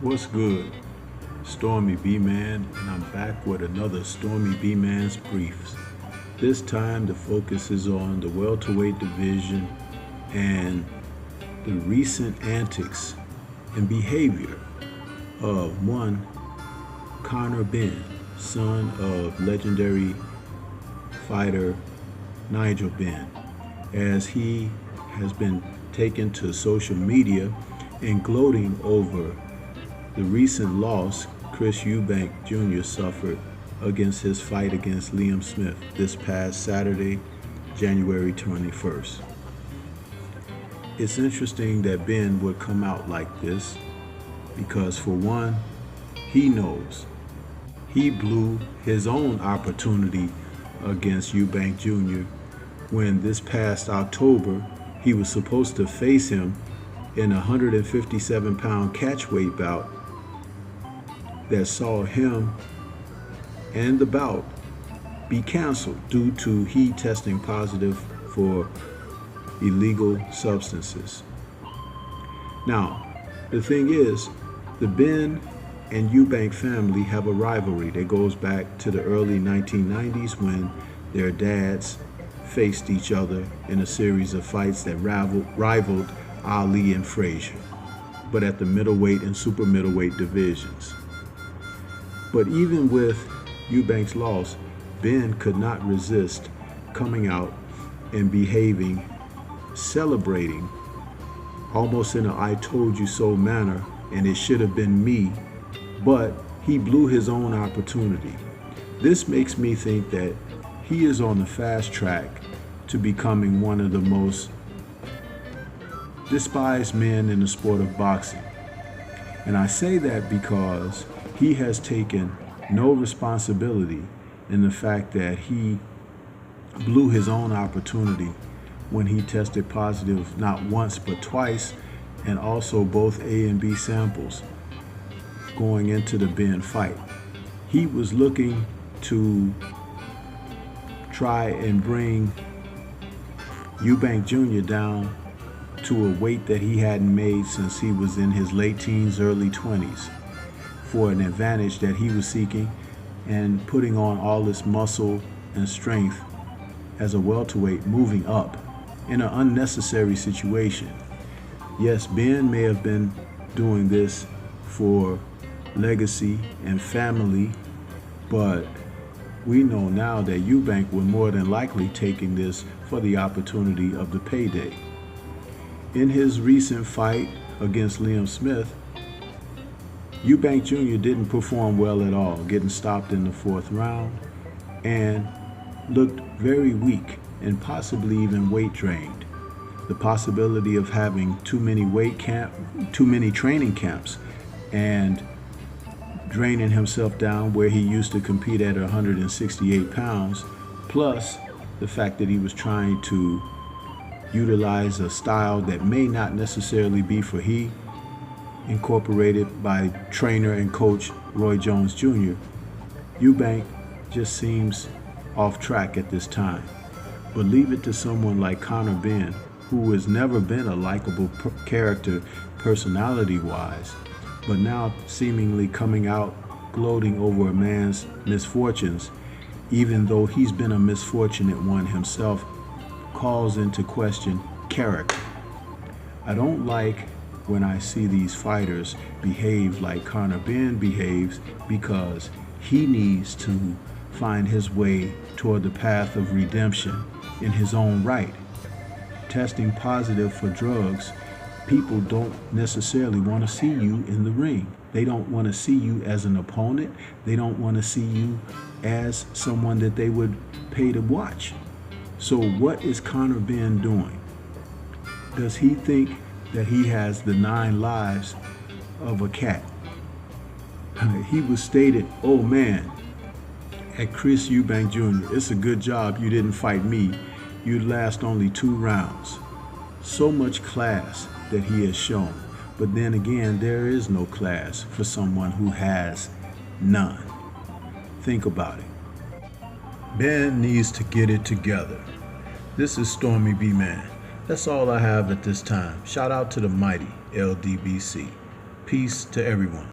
What's good? Stormy B-Man, and I'm back with another Stormybman'S briefs. This time the focus is on the welterweight division and the recent antics and behavior of one Conor Benn, son of legendary fighter Nigel Benn, as he has been taken to social media and gloating over the recent loss Chris Eubank Jr. suffered against his fight against Liam Smith this past Saturday, January 21st. It's interesting that Ben would come out like this because, for one, he knows he blew his own opportunity against Eubank Jr. when this past October he was supposed to face him in a 157-pound catchweight bout that saw him and the bout be canceled due to he testing positive for illegal substances. Now, the thing is, the Ben and Eubank family have a rivalry that goes back to the early 1990s when their dads faced each other in a series of fights that rivaled Ali and Frazier, but at the middleweight and super middleweight divisions. But even with Eubank's loss, Ben could not resist coming out and behaving, celebrating, almost in an "I told you so" manner, and it should have been me, but he blew his own opportunity. This makes me think that he is on the fast track to becoming one of the most despised men in the sport of boxing. And I say that because he has taken no responsibility in the fact that he blew his own opportunity when he tested positive not once but twice, and also both A and B samples going into the Ben fight. He was looking to try and bring Eubank Jr. down to a weight that he hadn't made since he was in his late teens, early 20s, for an advantage that he was seeking and putting on all this muscle and strength as a welterweight, moving up in an unnecessary situation. Yes, Ben may have been doing this for legacy and family, but we know now that Eubank were more than likely taking this for the opportunity of the payday. In his recent fight against Liam Smith, Eubank Jr. didn't perform well at all, getting stopped in the 4th round, and looked very weak and possibly even weight drained. The possibility of having too many training camps and draining himself down where he used to compete at 168 pounds, plus the fact that he was trying to utilize a style that may not necessarily be for he, incorporated by trainer and coach Roy Jones Jr., Eubank just seems off track at this time. But leave it to someone like Conor Benn, who has never been a likable character personality-wise, but now seemingly coming out gloating over a man's misfortunes, even though he's been a misfortunate one himself, calls into question character. I don't like when I see these fighters behave like Conor Benn behaves, because he needs to find his way toward the path of redemption in his own right. Testing positive for drugs, people don't necessarily want to see you in the ring. They don't want to see you as an opponent. They don't want to see you as someone that they would pay to watch. So what is Conor Benn doing? Does he think that he has the 9 lives of a cat? He was stated, "Oh man, at Chris Eubank Jr., it's a good job you didn't fight me. You'd last only 2 rounds. So much class that he has shown. But then again, there is no class for someone who has none. Think about it. Ben needs to get it together. This is Stormy B-Man. That's all I have at this time. Shout out to the mighty LDBC. Peace to everyone.